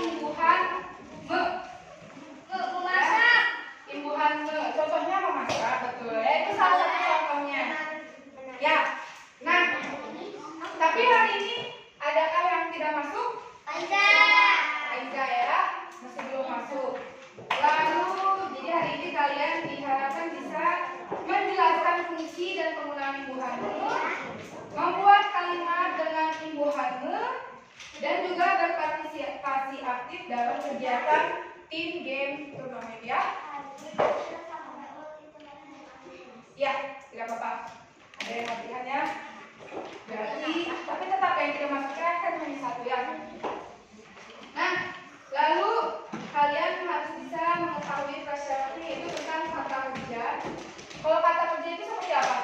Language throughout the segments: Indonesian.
imbuhan me. Memasak. Imbuhan me. Contohnya memasak, betul ya. Itu salah satu contohnya. Ya. Nah, tapi hari ini adakah yang tidak masuk? Ada ya, masih belum masuk. Lalu, jadi hari ini kalian diharapkan bisa menjelaskan fungsi dan penggunaan imbuhan me, membuat kalimat dengan imbuhan me, dan juga berpartisipasi aktif dalam kegiatan tim game turnamen ya. Ya, tidak apa-apa. Ada yang latihan ya. Berarti, tapi tetap yang tidak masuknya kan hanya satu ya. Nah, lalu kalian harus bisa mengetahui prasyaratnya itu tentang kata kerja. Kalau kata kerja itu seperti apa?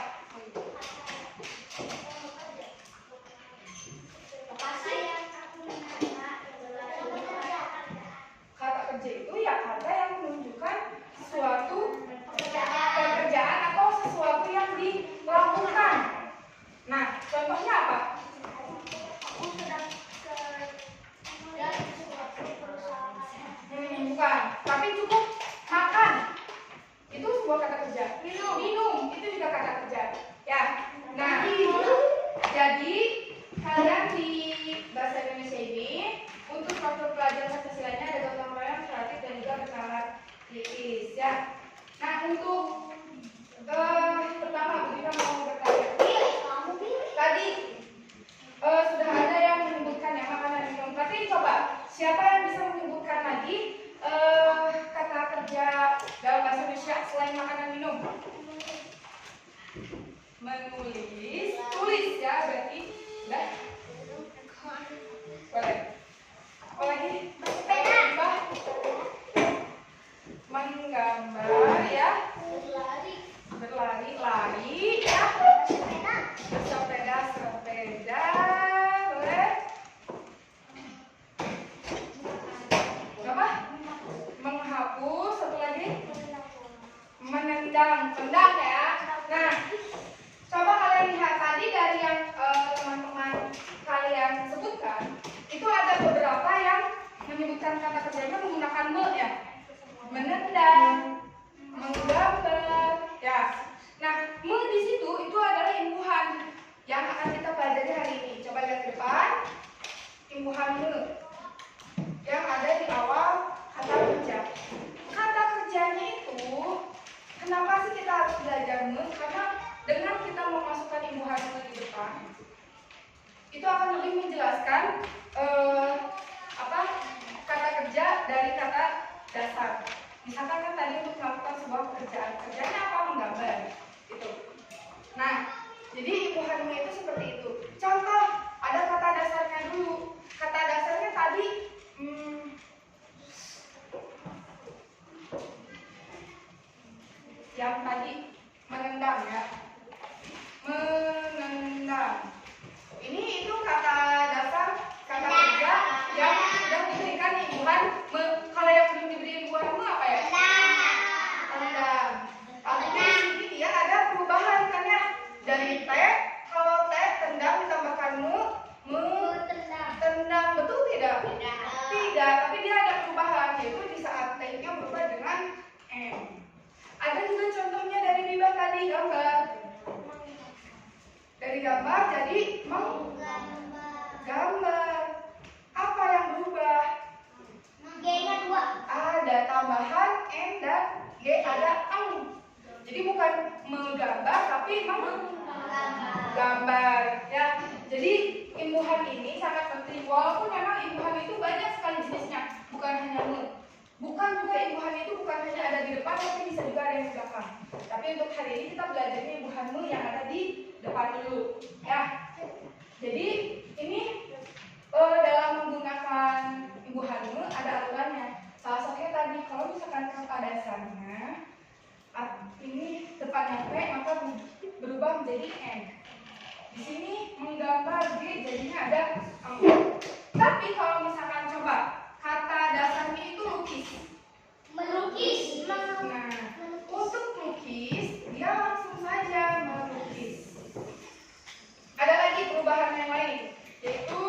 Kata kerja itu ya kata yang menunjukkan suatu pekerjaan atau sesuatu yang dilakukan. Nah, contohnya apa? Bukan, tapi cukup makan. Itu sebuah kata kerja. Minum itu juga kata kerja. Ya. Nah, jadi kalian di bahasa Indonesia ini untuk struktur pelajaran Pancasilanya ada gotong royong, kreatif dan juga bernalar kritis ya. Nah, untuk pertama kita mau bertanya. Tadi sudah ada yang menyebutkan ya makanan minum. Tapi coba siapa yang bisa menyebutkan lagi kata kerja dalam bahasa Indonesia selain makanan minum? Menulis, tulis ya berarti. Udah? Boleh. Apa lagi? Menggambar ya. Berlari, lari ya. Sepeda, boleh? Apa? Menghapus, satu lagi? Menendang, tendang ya. Nah, coba kalian lihat tadi dari yang teman-teman kalian sebutkan, itu ada beberapa yang menyebutkan kata kerjanya menggunakan me ya. Menendang, menggambar, ya. Nah, me di situ itu adalah imbuhan yang akan kita pelajari hari ini. Coba lihat ke depan. Imbuhan me yang ada di awal kata kerja. Kata kerjanya itu, kenapa sih kita harus belajar me? Karena dengan kita memasukkan imbuhan me di depan, itu akan lebih menjelaskan kata kerja dari kata dasar. Misalkan kan tadi untuk melakukan sebuah pekerjaan, kerjanya apa? Menggambar, gitu. Nah, jadi imbuhan me itu seperti itu. Contoh, ada kata dasarnya dulu. Kata dasarnya tadi yang tadi menendang ya. Menendang. Ini itu kata dasar kata kerja yang sudah diberikan imbuhan me. Kalau yang belum diberi imbuhan me apa ya? Tendang. Tapi di sini dia ada perubahan kan ya. Dari T, kalau T tendang ditambahkan me tendang, betul tidak? Tidak, tapi dia ada perubahan, yaitu di saat T-nya berubah dengan M. Ada juga contohnya dari Biba tadi, gambar. Dari gambar jadi menggambar. Apa yang berubah? G-nya 2. Ada tambahan M dan G ada ang. Jadi bukan menggambar tapi menggambar ya. Jadi imbuhan ini sangat penting. Walaupun memang imbuhan itu banyak sekali jenisnya, bukan hanya me. Bukan juga imbuhan itu bukan hanya ada di depan, tapi bisa juga ada yang di belakang. Tapi untuk hari ini kita belajarnya imbuhan me yang ada di depan dulu ya. Jadi ini dalam menggunakan imbuhan me ada aturannya. Salah satunya tadi kalau misalkan kata dasarnya ini depannya P maka berubah menjadi N. Di sini menggambar G jadinya ada angka. Tapi kalau misalkan coba kata dasarnya itu lukis. Melukis. Nah, untuk melukis dia langsung saja melukis. Ada lagi perubahan yang lain yaitu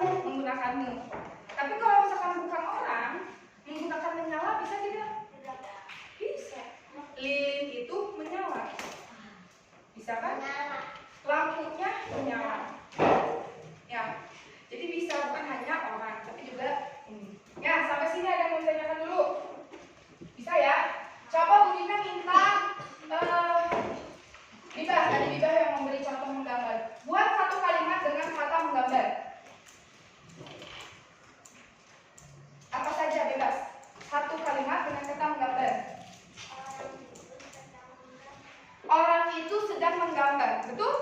menggunakan me. Tapi kalau misalkan bukan orang, menggunakan menyala bisa tidak? Bisa. Lilin itu menyala. Bisa kan? Lampunya menyala. Ya. Jadi bisa bukan hanya orang, tapi juga ini. Ya, sampai sini ada yang mau ditanyakan dulu. Bisa ya? Coba Bu Dina minta Bibah, dari Bibah yang memberi contoh menggambar. Buat satu kalimat dengan kata menggambar. Apa saja bebas. Satu kalimat dengan kata menggambar. Orang itu sedang menggambar, betul?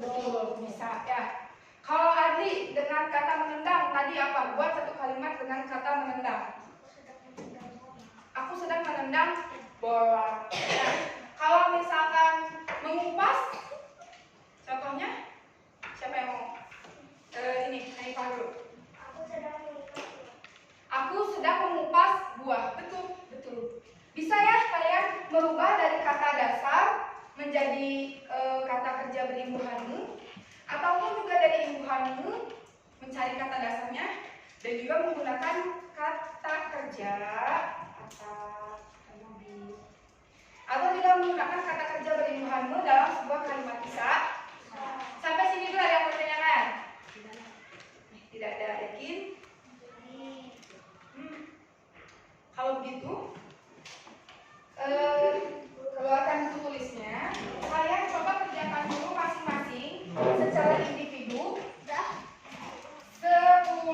Betul, bisa ya. Kalau Adri dengan kata menendang tadi apa? Buat satu kalimat dengan kata menendang. Aku sedang menendang bola. Ya. Kalau misalkan mengupas, contohnya siapa yang mau? Ini, Hanifah dulu. Aku sedang mengupas buah. Betul, betul. Bisa ya kalian merubah dari kata dasar menjadi kata kerja berimbuhan mu, ataupun juga dari imbuhan mu mencari kata dasarnya dan juga menggunakan kata kerja atau tidak menggunakan kata kerja berimbuhan mu dalam sebuah kalimat. Bisa? Sampai sini dulu ada yang bertanyakan? Tidak ada, yakin? Kalau begitu keluarkan buku tulisnya. Kalian coba kerjakan dulu masing-masing secara individu 10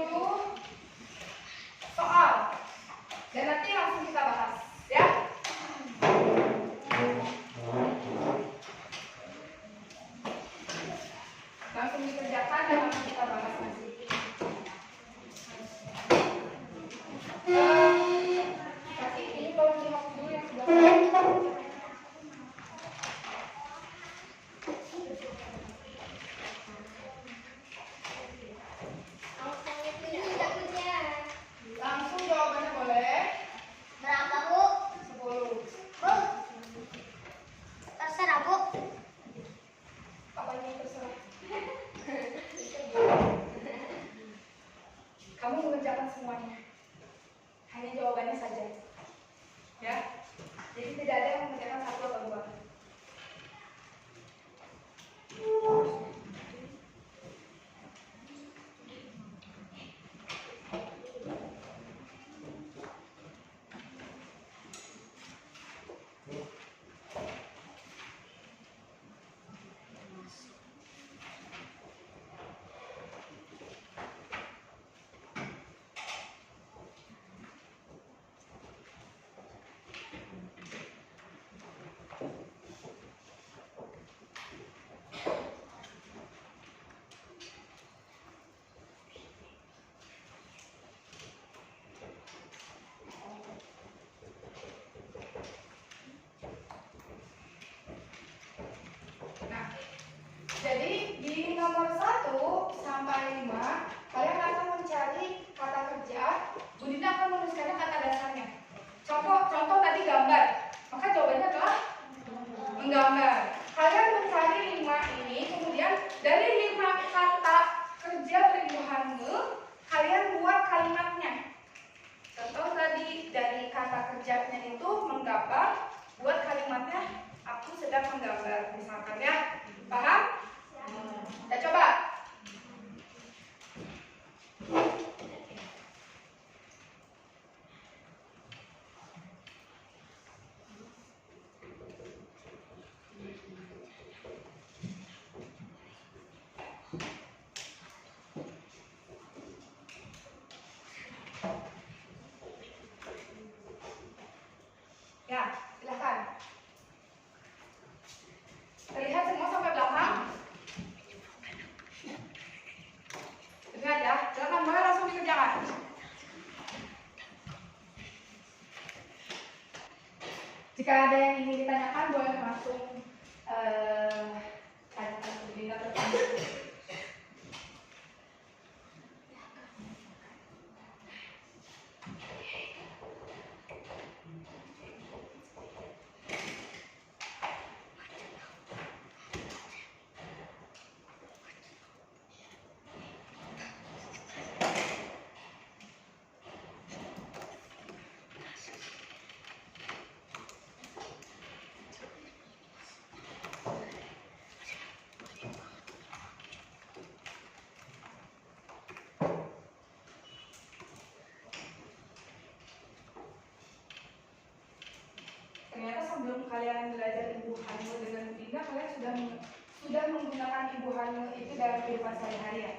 soal dan nanti langsung kita bahas ya. Langsung dikerjakan dan langsung kita bahas nanti. Tapi ini tolong dihapus dulu yang sebelah. Langsung jawabannya boleh. Berapa, Bu? 10. Bu, terserah, Bu. Apanya terserah. Kamu mengerjakan semuanya. Hanya jawabannya saja. Ya. Jadi tidak ada yang mengerjakan satu atau dua. Jadi di nomor 1 sampai 5 kalian akan mencari kata kerja. Bu Dina akan menuliskannya kata dasarnya. Contoh tadi gambar. Maka jawabannya adalah menggambar. Kalian mencari 5 ini, kemudian dari 5 kata kerja berimbuhanmu, kalian buat kalimatnya. Contoh tadi dari kata kerjanya itu menggambar, buat kalimatnya aku sedang menggambar misalkan ya. Paham? Kita coba. Ya, silahkan. Terlihat semua sampai belakang? Lihat ya, silakan boleh langsung dikerjakan. Jika ada yang ingin ditanyakan, boleh langsung tanyakan ke Dina tertentu. kalian belajar ibu hamil dengan Dinda, kalian sudah menggunakan ibu hamil itu dalam kehidupan sehari-hari ya?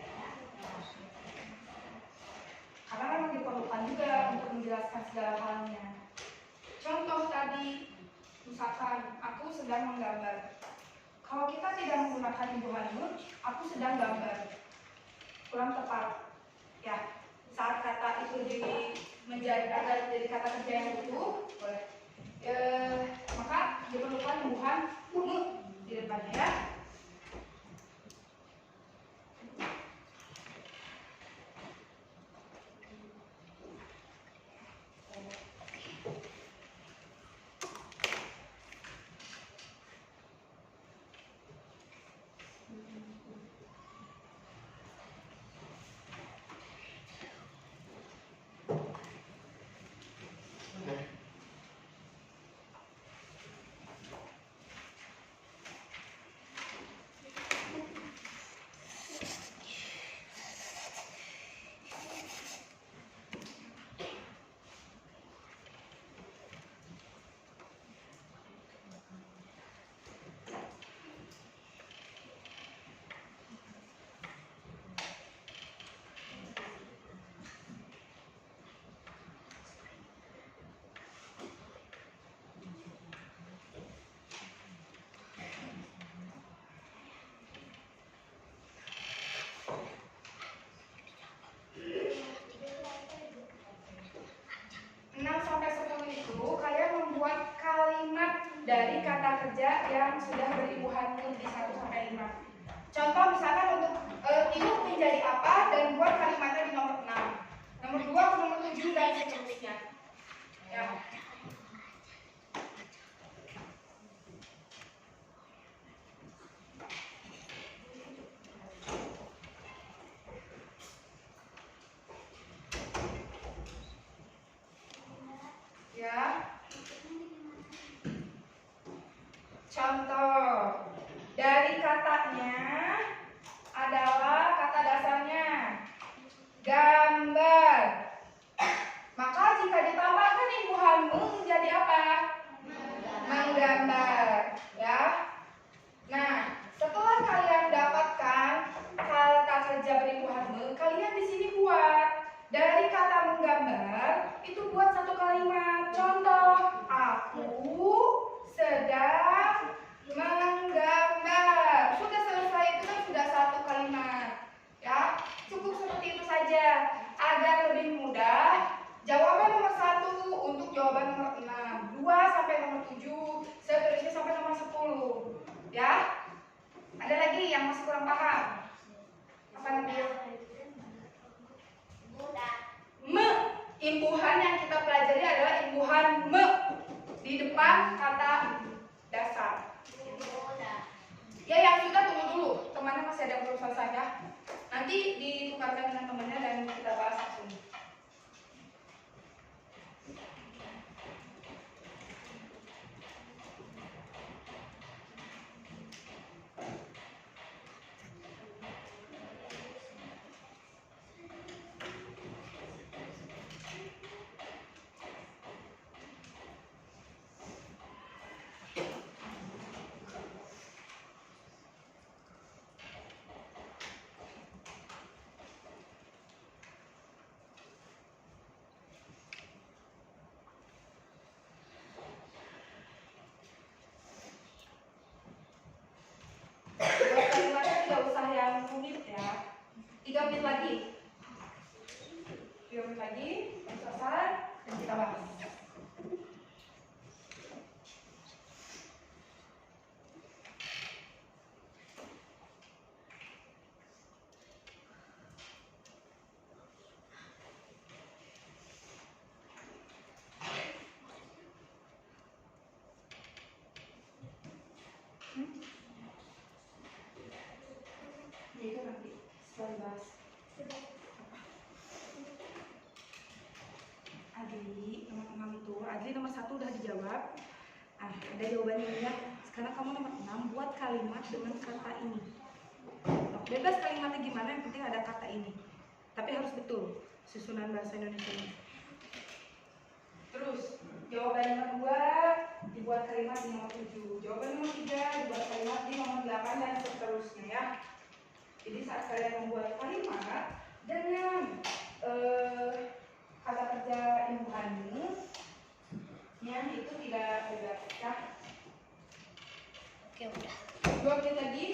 Karena memang diperlukan juga untuk menjelaskan segala halnya. Contoh tadi, misalkan aku sedang menggambar. Kalau kita tidak menggunakan ibu hamil, aku sedang gambar. Kurang tepat. Ya, saat kata itu menjadi kata kerja yang utuh, maka diperlukan ibu hamil di depannya ya. Dari kata kerja yang sudah beribu hamil di 1-5. Contoh misalkan untuk itu menjadi apa dan buat kalimatnya di nomor 6, nomor 2, nomor 7 dan seterusnya. Ya. Ya. Contoh dari katanya adalah kata dasarnya gambar. Maka jika ditambahkan ibu hamil menjadi apa? Menggambar. Ya. Nah, setelah kalian dapatkan kata kerja beribu hamil, kalian di sini buat dari kata menggambar itu buat satu kalimat. Contoh, aku sedang menggambar. Sudah selesai, itu kan sudah satu kalimat. Ya, cukup seperti itu saja. Agar lebih mudah, jawaban nomor 1 untuk jawaban nomor 6, 2 sampai nomor 7, seterusnya sampai nomor 10. Ya. Ada lagi yang masih kurang paham? Apa namanya? Imbuhan yang kita pelajari adalah imbuhan me di depan kata dasar. Ya, yang sudah tunggu dulu. Temannya masih ada yang belum selesai ya. Nanti ditukarkan dengan temannya dan kita bahas langsung. Kalimatnya tidak usah yang rumit ya. 3 menit lagi. 3 menit lagi, selesai dan kita bahas. Ya itu nanti setelah dibahas. Adli nomor 6 itu, Adli nomor 1 udah dijawab. Ah, ada jawabannya ya. Sekarang kamu nomor 6 buat kalimat dengan kata ini. Bebas kalimatnya gimana, yang penting ada kata ini. Tapi harus betul susunan bahasa Indonesia-nya. Terus jawaban nomor 2 dibuat kalimat di nomor 7. Jawaban nomor 3 dibuat kalimat di nomor 8 dan seterusnya ya. Jadi saat kalian membuat kalimat dengan kata kerja imbuhanmu itu tidak pecah. Oke, udah. Dua menit lagi.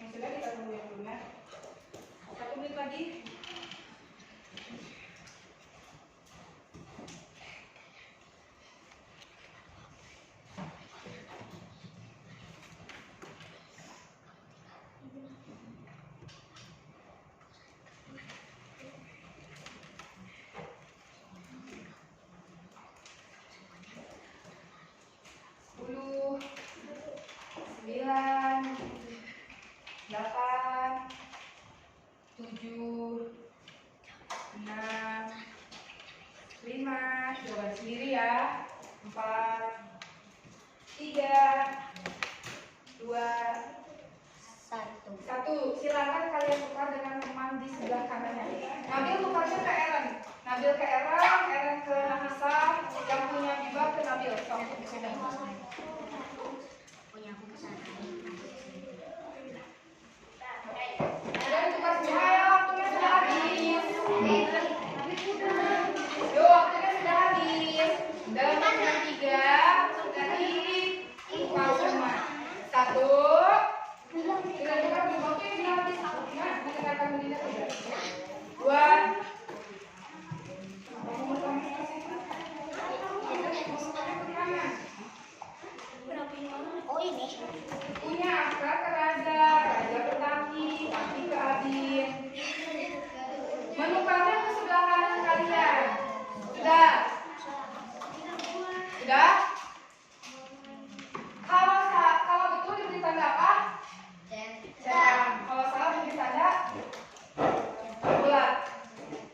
Yang sudah kita tunggu yang lunak. 1 menit lagi. Jawaban sendiri ya. 4, 3, 2, 1. Silakan kalian tukar dengan teman di sebelah kanannya. Nabil tukarnya ke Eren. Nabil ke Eren, Eren ke Nafisa, yang punya Biba ke Nabil. Punya aku ke sana. Kalian tukar semua ya, waktunya sudah habis. Yo, waktunya sudah habis. Dalam hitungan 3 dari tukar semua. 1. Kita tukar di waktu yang sudah habis. Nah, mendengarkan Medina sudah. 2. Oh, ini. Punya Akra ke Raza, Raza ke Taki, Taki ke Abin. Menukarnya ke sebelah kanan kalian. Sudah? Sudah? Kalau betul diberi tanda apa? Centang. Kalau salah diberi tanda bulat.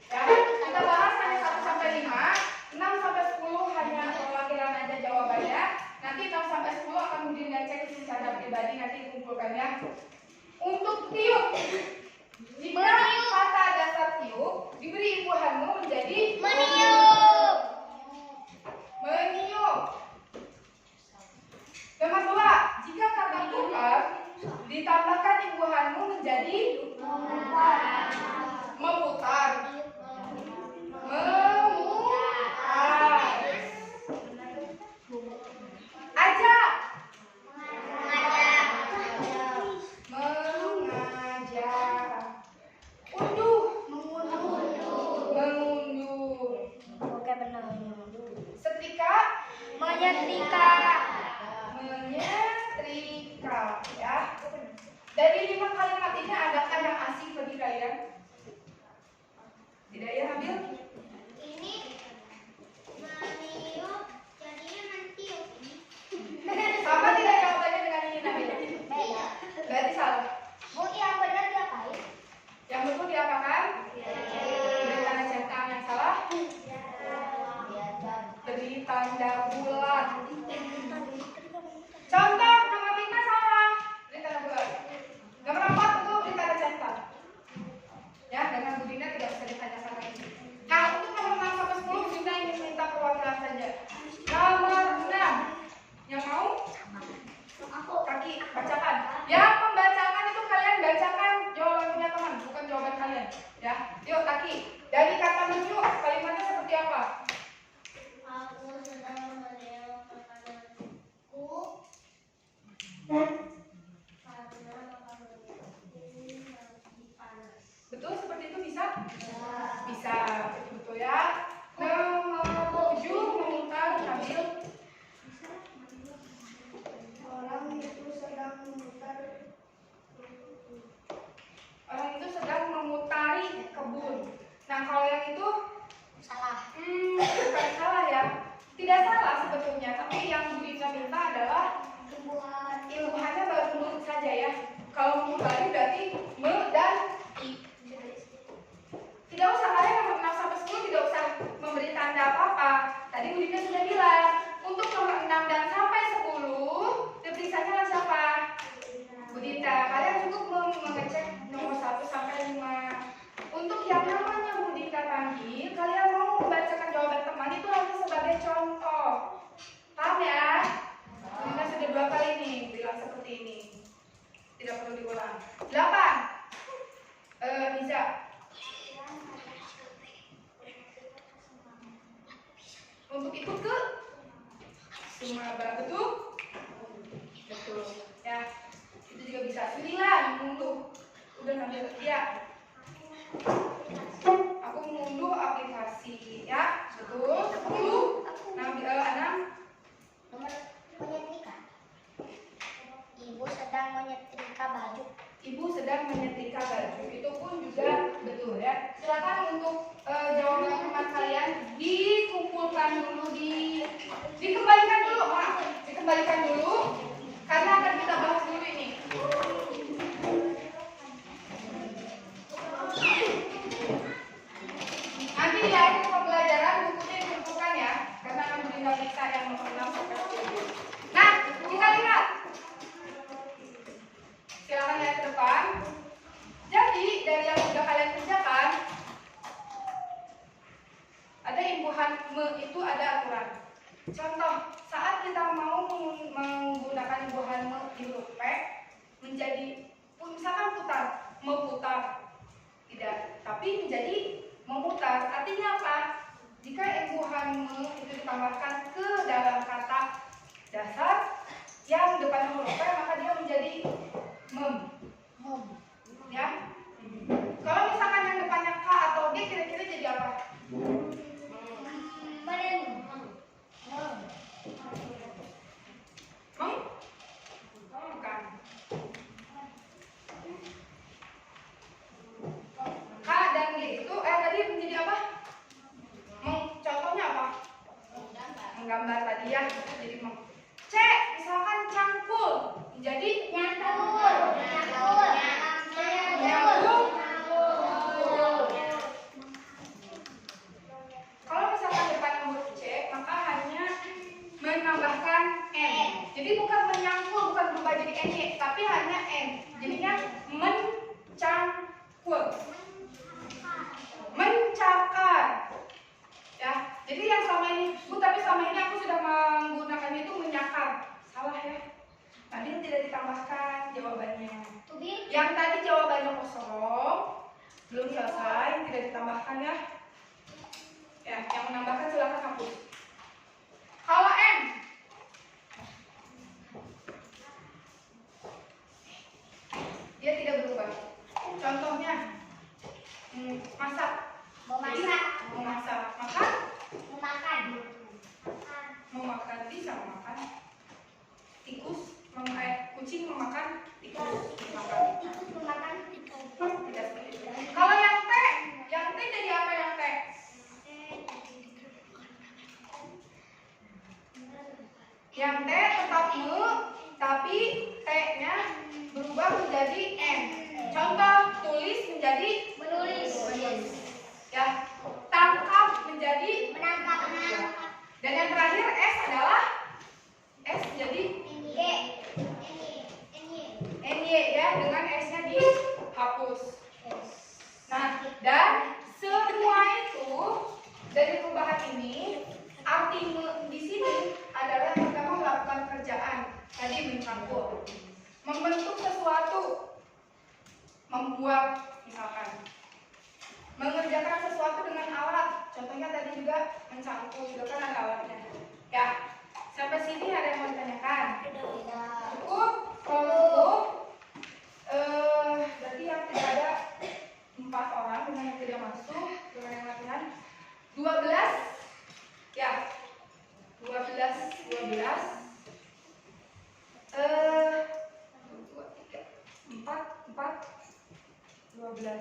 Ya, kita bahas hanya 1 sampai 5, 6 sampai 10 hanya perwakilan aja jawabannya. Nanti 6 sampai 10 akan kemudian cek secara pribadi, nanti dikumpulkannya. Untuk tiup, jika kata dasar tiup diberi imbuhanmu menjadi Meniup. meniup. Nomor 2, jika kata tukar ditambahkan imbuhanmu menjadi memutar. Ajak. Mengajak. Unduh. Mengunduh. Oke, benar. Setrika. Menyetrika. Menyetrika, ya. Dari 5 kalimat ini adakah yang asing bagi kalian? Tidak ya, Nabil? Ini meniup, jadinya mentiup. Sama tidak jawabannya dengan ini, Nabil? Beda. Berarti salah. Bu, yang benar diapain? Yang betul diapakan? Beri tanda centang. Yang salah? Beri tanda bulat. Contoh nomor 5 salah. Beri tanda bulat. Nomor 4 betul, beri tanda centang. Ya, dengan Budina tidak bisa ditanyakan lagi. Nah, untuk nomor 6 sampai 10 Budina ingin minta perwakilan saja. Nomor 6. Yang mau? Aku. Kaki, bacakan. Yang membaca Bisa. Betul ya. Nomor 7 memutar sambil Orang itu sedang memutar. orang itu sedang memutari kebun. Nah, kalau yang itu Salah. bukan salah ya. Tidak salah sebetulnya, tapi yang Bu Dinda minta adalah imbuhannya baru menurut saja ya. Kalau memutari berarti me dan i. Tidak usah, kalian nomor 6 sampai 10 tidak usah memberi tanda apa-apa. Tadi Bu Dinda sudah bilang, untuk nomor 6 dan sampai 10 diperiksakan oleh siapa? Bu Dinda. Kalian cukup mengecek nomor 1 sampai 5. Untuk yang namanya Bu Dinda panggil, kalian mau membacakan jawaban teman itu hanya sebagai contoh. Paham ya? Bu Dinda sudah 2 kali nih bilang seperti ini. Tidak perlu diulang. 8. Bisa. Untuk ikut ke Sumaba, betul? Betul. Ya, itu juga bisa. 9, mengunduh. Udah ngambil ya. Aku mengunduh aplikasi, ya, betul. 10, 6. Nomor menyetrika. Ibu sedang menyetrika baju. Ibu sedang menyetrika baju. Itu pun juga betul ya. Silakan untuk jawaban teman kalian dikumpulkan dulu, dikembalikan dulu, dikembalikan dulu karena akan kita bahas dulu ini. Nanti di akhir pembelajaran bukunya dikumpulkan ya, karena akan berikan periksa yang nomor 6 sampai 10. Nah, kita lihat. Silakan lihat ke depan. Jadi dari yang sudah kalian kerjakan, ada imbuhan me itu ada aturan. Contoh, saat kita mau menggunakan imbuhan me di huruf P menjadi misalkan putar, memutar, tidak, tapi menjadi memutar. Artinya apa? Jika imbuhan me itu ditambahkan ke dalam kata dasar yang depannya huruf P, maka dia menjadi mem. Ya. Kalau misalkan yang depannya K atau G, kira-kira jadi apa? Bukan. K dan G itu tadi menjadi apa? Contohnya apa? Menggambar tadi ya. Jadi C, misalkan cangkul, jadi Nyangkul. Kalau misalkan depan huruf C, maka hanya menambahkan N. Jadi bukan menyangkul, bukan berubah jadi NY, tapi hanya N. Jadinya mencangkul. Mencakar. Ya, jadi yang selama ini, Bu, tapi selama ini aku sudah menggunakannya itu menyakar. Salah ya. Tadi tidak ditambahkan jawabannya. Yang tadi jawabannya kosong, belum selesai, tidak ditambahkan ya. Ya, yang menambahkan silakan hapus. Kalau M, dia tidak berubah. Contohnya, masak. Memasak. Makan. Memakan bisa memakan. Tikus, kucing memakan tikus. Makan. Tidak seperti itu. Kalau yang T jadi apa yang T? Yang T tetap me, tapi T-nya berubah menjadi N. Contoh, tulis menjadi menulis. Ya, tangkap menjadi Menangkap. dan yang terakhir S adalah S jadi NY ya, dengan S-nya dihapus. Nah, dan semua itu dari perubahan ini arti di sini adalah pertama melakukan kerjaan, tadi mencampur, membentuk sesuatu, membuat misalkan, mengerjakan sesuatu dengan alat, contohnya tadi juga mencangkul, juga kan ada alatnya. Ya, sampai sini ada yang mau ditanyakan? Cukup? Kalau cukup, berarti yang tidak ada 4 orang dengan yang tidak masuk. 12.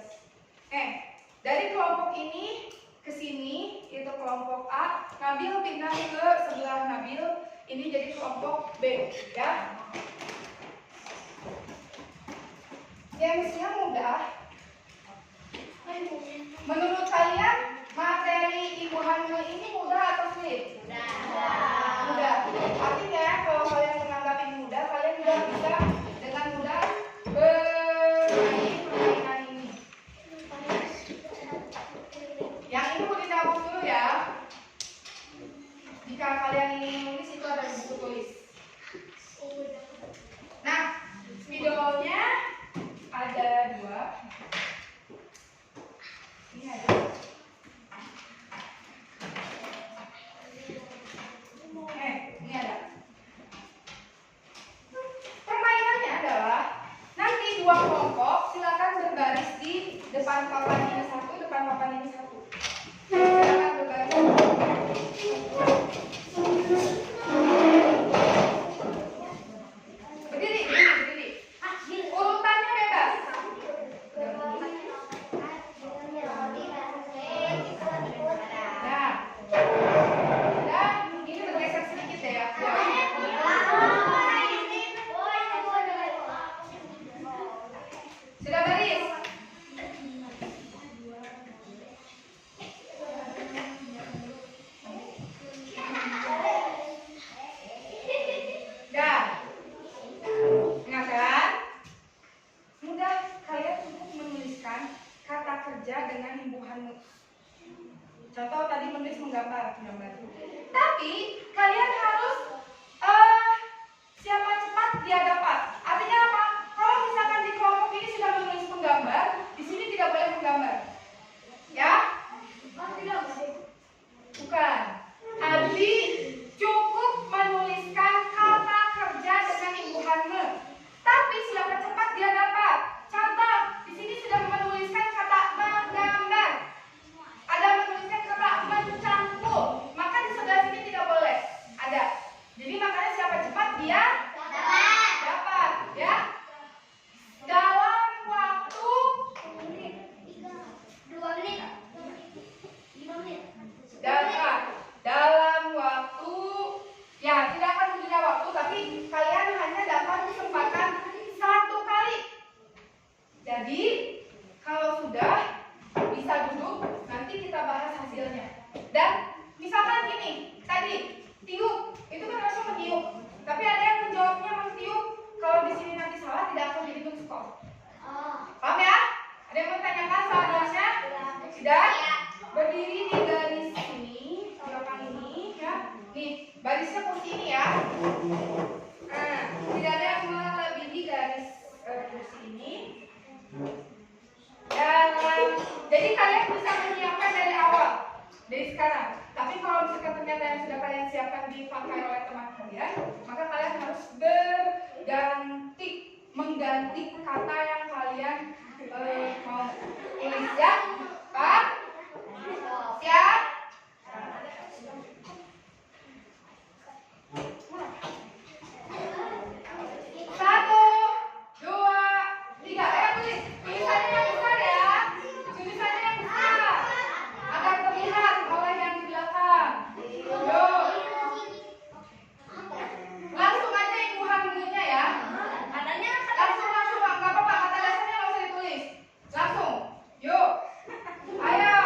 Dari kelompok ini ke sini itu kelompok A, Nabil pindah ke sebelah Nabil, ini jadi kelompok B, ya. Gamesnya mudah. Menurut kalian materi Ibu Hamil ini mudah atau sulit? Mudah. Artinya kalau kalian menganggap ini mudah, kalian juga bisa dengan mudah bermain permainan ini. Yang ini mau ditabung dulu ya. Jika kalian ingin menulis itu ada di buku tulis. Nah, spidolnya ada 2. Ini ada. Ini ada. Permainannya adalah nanti 2 kelompok silakan berbaris di depan papan ini 1, depan papan ini 1. Silakan berbaris. Berdiri. Urutannya bebas. Nah, dan ini bergeser sedikit ya. Sudah baris? Dah. Ingatkan, mudah kalian cukup menuliskan kata kerja dengan imbuhan. Contoh tadi menulis menggambar. Tapi kalian harus siapa cepat dia dapat. Artinya apa? Kalau misalkan di kelompok ini sudah menulis menggambar, di sini tidak boleh menggambar. Ya? Bukan. Abi cukup menuliskan kata kerja dengan imbuhan me. Tapi siapa cepat dia dapat. Contoh, di sini sudah menuliskan kata menggambar. Ada menuliskan kata mencangkul, maka di sebelah sini tidak boleh ada. Jadi makanya siapa cepat dia dapat, ya. Dalam waktu 2 menit. 5 menit. dalam waktu, ya tidak akan punya waktu, tapi kalian hanya dapat kesempatan 1 kali. Jadi kalau sudah bisa duduk, nanti kita bahas hasilnya. Dan misalkan gini, tadi tiup, itu kan langsung meniup. Tapi ada yang menjawabnya mentiup. Kalau di sini nanti salah, tidak akan dihitung skor. Paham ya? Ada yang mau tanyakan soalnya? Tidak? Berdiri di garis ini, belakang ini, ya. Nih, barisnya kursi ini ya. Nah, tidak ada yang melebihi garis kursi ini. Jadi kalian bisa menyiapkan dari awal, dari sekarang. Tapi kalau misalkan ternyata yang sudah kalian siapkan dipakai oleh teman kalian, maka kalian harus mengganti kata yang kalian mau tulis ya. Pak? Siap? 1, 2, 3. Ayo tulis. Tulisannya yang besar ya. Tulisannya yang besar. Agar terlihat oleh yang di belakang. Yuk. Langsung aja Ibu Hamilnya ya. Langsung. Nggak apa-apa. Kata dasarnya nggak usah ditulis. Langsung. Yuk. Ayo.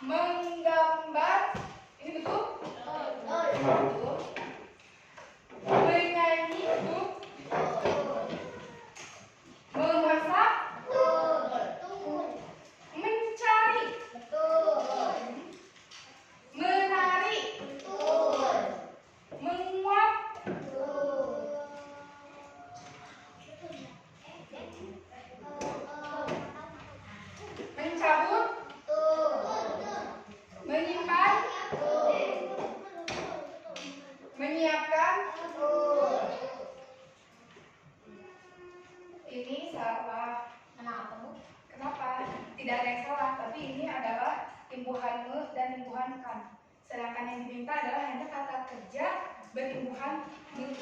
menggambar, ini betul? Betul. Menyanyi, betul? Memasak, mencari, menari, menguap, mencabut, menyimpan, menyiapkan. Ini salah. Kenapa? Tidak ada yang salah, tapi ini adalah imbuhan me dan imbuhan kan. Sedangkan yang diminta adalah hanya kata kerja berimbuhan me.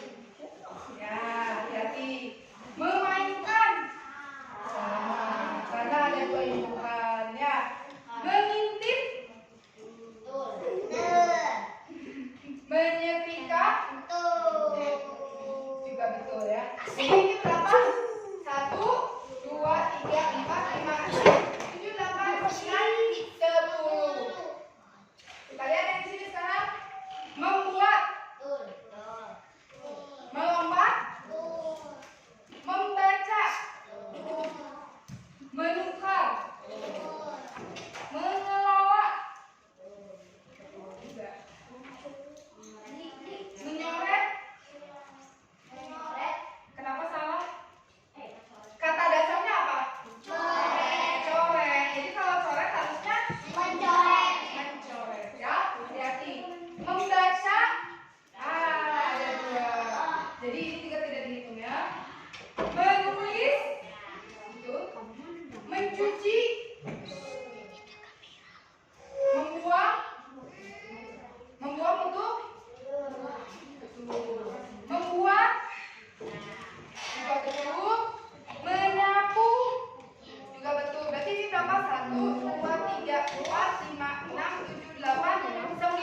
Ya, hati-hati. Memainkan. Karena ada dua imbuhan ya. Mengintip, menyetrika, juga betul ya. Ini berapa? 1, 2, 3, 4, 5, 6, 7, 8, 9, 10. Kita lihat yang di sini sekarang. Membuat, melompat, membaca, menukar, mengelola, juga. Menyoret. Kenapa salah? Kata dasarnya apa? Coret. Jadi kalau coret harusnya mencoret ya. Hati-hati. Membaca. Ada dua. Jadi ini 3 tidak dihitung ya. Menulis. Betul. Mencuci. Membuang. Membuang betul? Betul. Membuat. Juga betul. Menyapu. Juga betul. Berarti ini berapa? 1, 2, 3, 4, 5, 6, 7, 8, 9, 10.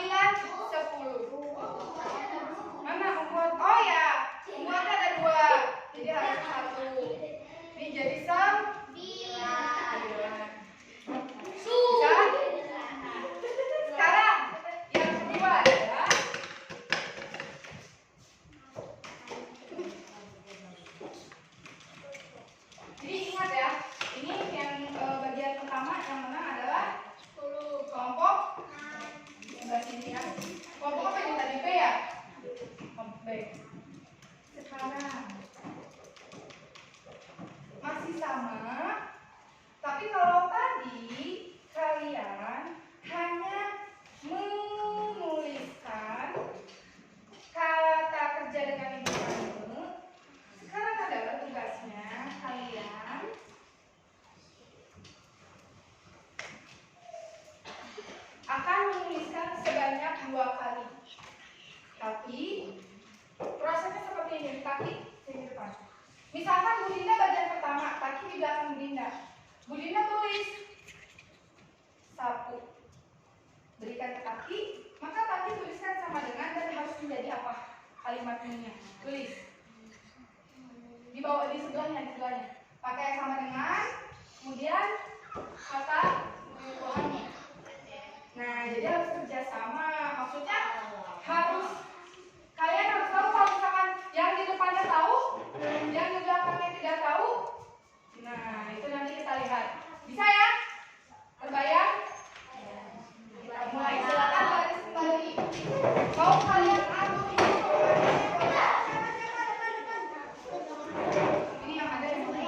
Mana membuat? Oh ya, membuatnya ada 2. Jadi harus 1. Ini jadi 9. Sekarang yang kedua adalah jadi ingat ya, ini yang bagian pertama yang menang adalah kelompok sebelah sini ya. Kelompok apa yang tadi B ya? Kelompok B. Sekarang masih sama, tapi kalau tadi kalian hanya menuliskan kata kerja dengan imbuhan me. Sekarang adalah tugasnya kalian akan menuliskan sebanyak 2 kali. Tapi prosesnya seperti ini, kaki sini depan. Misalkan Bu Dinda bagian pertama, kaki di belakang Bu Dinda. Bu Dinda tulis sapu. Berikan ke kaki, maka kaki tuliskan sama dengan dan harus menjadi apa? Kalimatnya. Tulis. Di bawah, di sebelahnya. Pakai yang sama dengan, kemudian kata imbuhannya. Nah, jadi harus kerjasama. Maksudnya harus kalian harus tahu kalau misalkan yang di depannya tahu, yang di belakangnya tidak tahu. Nah, itu nanti kita lihat. Bisa ya? Terbayang? Kita mulai. Silakan baris kembali. Mau kalian atur ini? Ini yang ada yang mana?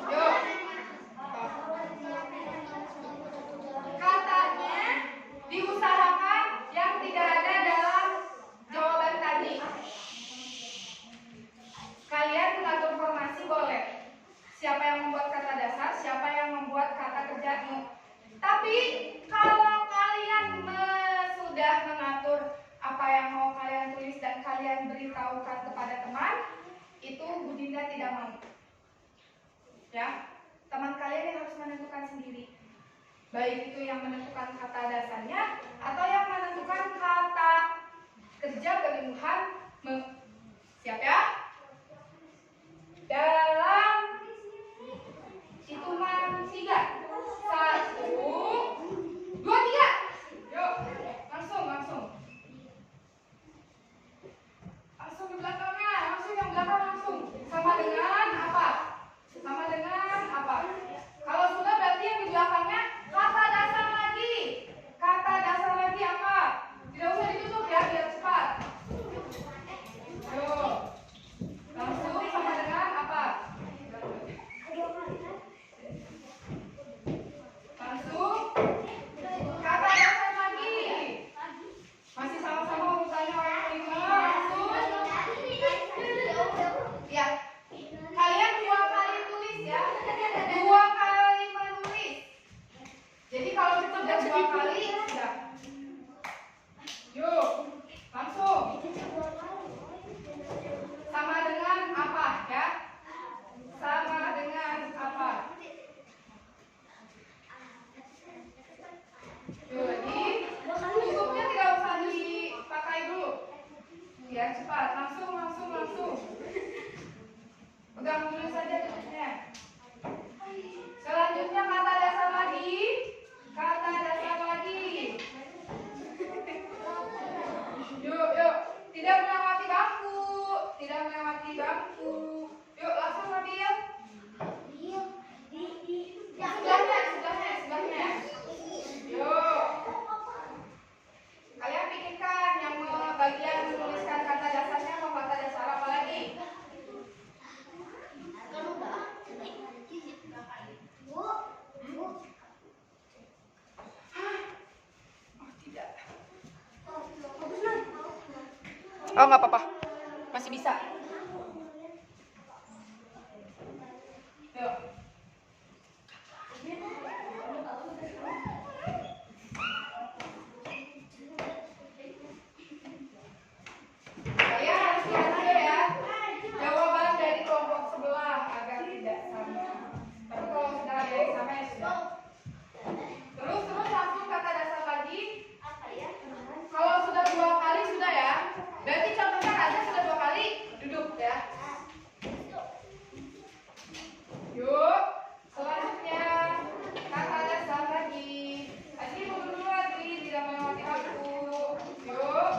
Yuk. Katanya diusahakan yang tidak ada dalam jawaban tadi. Kalian mengatur formasi boleh. Siapa yang membuat kata dasar, siapa yang membuat kata kerja mu. Tapi kalau kalian sudah mengatur apa yang mau kalian tulis dan kalian beritahukan kepada teman, itu Bu Dinda tidak mau. Ya, teman kalian yang harus menentukan sendiri. Baik itu yang menentukan kata dasarnya atau yang menentukan kata kerja berimbuhan me. Siap ya? Yuk lagi. Tutupnya tidak usah dipakai dulu. Ya cepat, langsung. Pegang dulu saja tutupnya. Selanjutnya kata dasar lagi. Yuk. Tidak melewati bangku. Yuk langsung ambil. Sebelahnya. Yuk. Kalian pikirkan yang bagian menuliskan kata dasarnya mau kata dasar apa lagi? Tidak. Oh, nggak apa-apa. Masih bisa. Yuk. Kalian harus lihat dulu ya jawaban dari kelompok sebelah agar tidak sama. Tapi kalau sudah ada yang sama ya sudah. Terus langsung kata dasar lagi. Kalau sudah 2 kali sudah ya. Berarti contohnya aja sudah 2 kali duduk ya. Yuk. Selanjutnya kata dasar lagi. Adri mundur dulu Adri, tidak melewati aku. Yuk.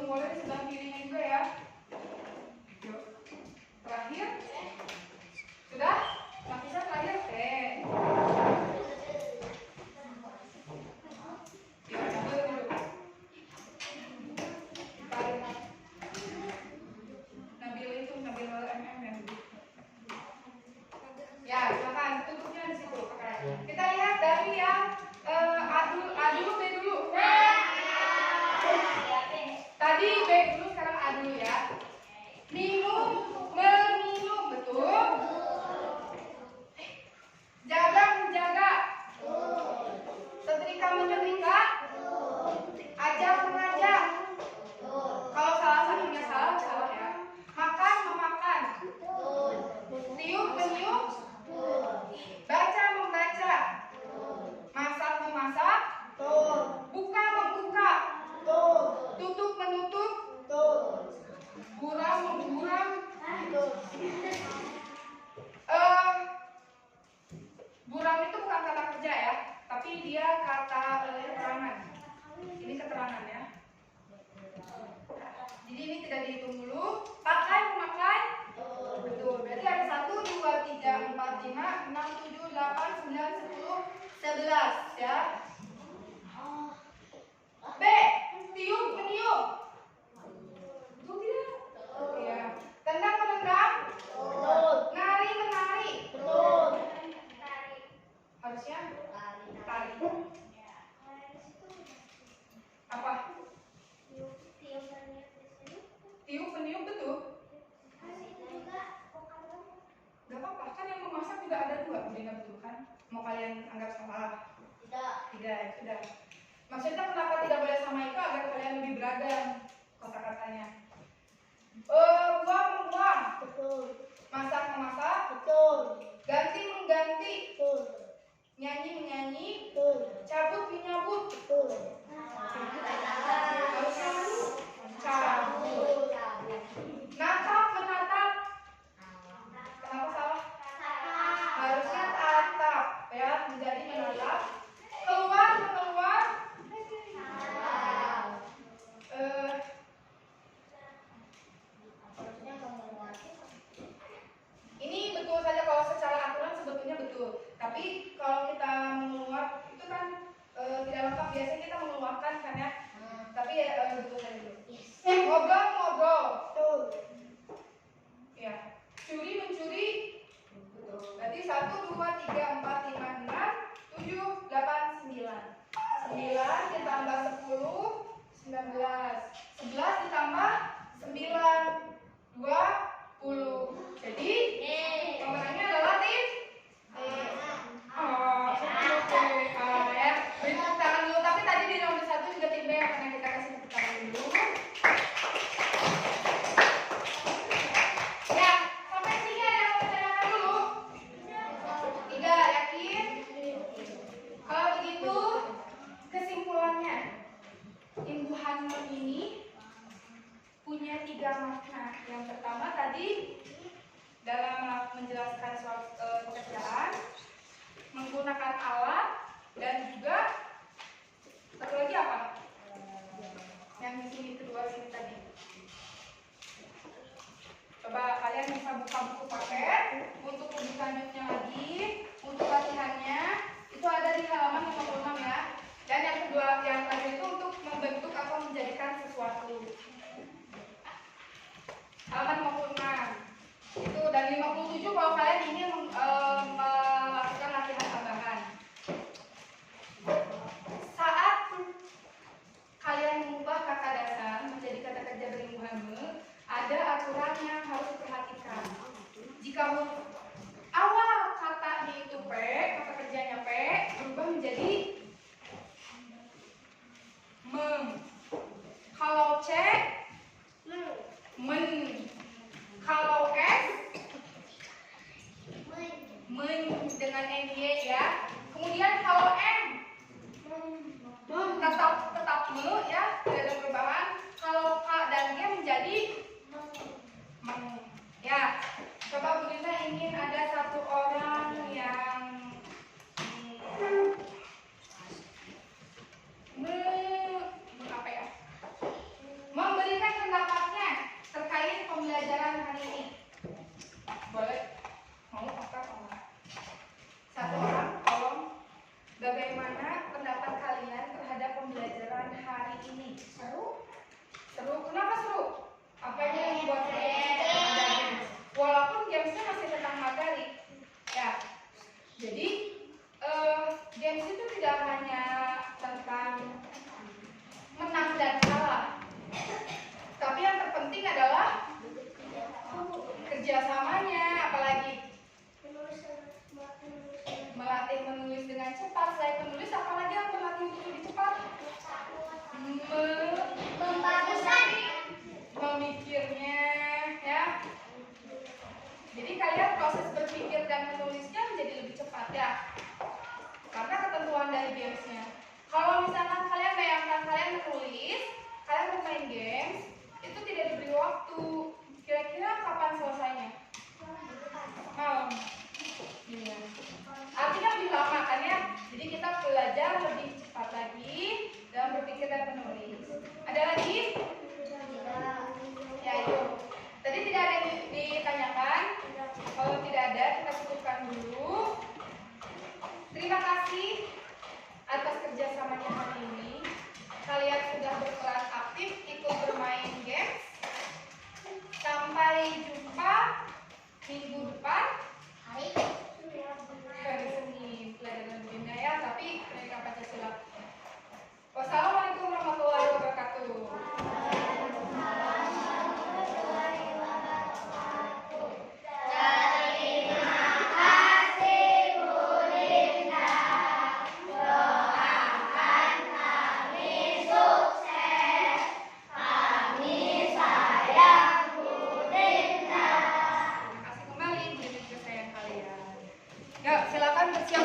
Boleh di sebelah kirinya juga ya. Yuk. Terakhir. Sudah? Bisa terakhir? Oke. Yuk, ambil dulu. Nabil MM. Ya, silakan tutupnya di situ. Kita lihat dari yang adu B dulu. Tadi B dulu, sekarang A dulu ya. Minum, meminum, betul. Jaga, menjaga. Setrika, menyetrika. Ajak, mengajak. Kalau salah satunya salah ya. Makan, memakan. Tiup, meniup. Baca, membaca. Masak, memasak. Buka, membuka. Tutup, menutup. Buram, memburam. Buram itu bukan kata kerja ya, tapi dia kata keterangan. Ini keterangan ya. Jadi ini tidak dihitung dulu. Pakai, memakai. Betul. Berarti ada 1, 2, 3, 4, 5, 6, 7, 8, 9, 10, 11 ya. B. Tiup, meniup. Betul tidak? Iya. Tendang, menendang. Nari, menari. Harusnya tari. Apa? Tiup, meniup, betul. Gak apa-apa, kan yang memasak juga ada 2. Udah betul kan? Mau kalian anggap salah? Tidak, sudah. Maksudnya kenapa tidak boleh sama itu agar kalian lebih beragam kata-katanya. Buang, membuang. Betul. Masak, memasak. Betul. Ganti, mengganti. Betul. Nyanyi, menyanyi. Betul. Cabut, menyabut. Betul. Harusnya cabut. Natap, menatap. Kenapa salah? Harusnya tatap ya, menjadi menatap. Keluar, mengeluar. Ini betul saja kalau secara aturan sebetulnya betul. Tapi kalau kita mengeluar itu kan tidak lengkap. Biasanya kita mengeluarkan kan ya. Tapi betul tadi dulu. Yes. Ngobrol. Tuh. Ya. Curi mencuri. Berarti 1, 2, 3, 4, 5, 6, 7, 8, 9. 9 ditambah 10, 19. 11 ditambah 9, 20. Jadi pemenangnya adalah tim A. Oke, A ya. Beri tepuk tangan dulu. Tapi tadi di nomor 1 juga tim B karena kita kasih tepuk tangan dulu. Ya, sampai sini ada yang mau ditanyakan dulu? Tidak, yakin? Kalau begitu, kesimpulannya, imbuhan ini punya 3 makna. Yang pertama tadi dalam menjelaskan soal pekerjaan, menggunakan alat, dan juga satu lagi apa? Yang di sini kedua sini tadi. Coba kalian bisa buka buku paket untuk lebih lanjutnya lagi, untuk latihannya itu ada di halaman 56 ya. Dan yang kedua, yang tadi itu untuk membentuk atau menjadikan sesuatu. Halaman 56 itu, dan 57 kalau kalian ingin melakukan latihan tambahan. Saat kalian mengubah kata dasar menjadi kata kerja berimbuhan me, ada aturan yang harus diperhatikan. Jika awal katanya itu P, kata kerjanya P, berubah menjadi mem. Kalau C, men. Kalau S, men dengan NY ya. Kemudian kalau M, tetap me ya, tidak ada perubahan. Kalau K dan G menjadi meng. Ya, coba Bu Dinda ingin ada satu orang yang apa ya? Memberikan pendapatnya terkait pembelajaran hari ini. Boleh? Mau apa? Satu orang, tolong. Bagaimana pendapat kalian terhadap pembelajaran hari ini? Seru? Seru? Kenapa seru? Apanya yang membuat seru? Ada games. Walaupun gamesnya masih tentang materi. Ya. Jadi games itu tidak hanya tentang menang dan kalah, tapi yang terpenting adalah kerjasamanya, apalagi melatih menulis dengan cepat. Selain menulis, apalagi yang melatih untuk lebih cepat? Memikirnya, ya. Jadi kalian proses berpikir dan menulisnya menjadi lebih cepat ya, karena ketentuan dari gamesnya. Kalau misalkan kalian bayangkan kalian menulis, kalian bermain games, itu tidak diberi waktu. Kira-kira kapan selesainya? Malam. Iya. Artinya lebih lama kan ya. Jadi kita belajar lebih cepat lagi dalam berpikir dan menulis. Ada lagi? Ya, yuk. Tadi tidak ada yang ditanyakan. Kalau tidak ada, kita cukupkan dulu. Terima kasih atas kerjasamanya hari ini. Kalian sudah berperan aktif ikut bermain games. Sampai jumpa minggu depan. Hari Senin pelajaran dunia ya, tapi pendidikan Pancasila. Wassalamualaikum warahmatullahi wabarakatuh. Yuk, silakan bersiap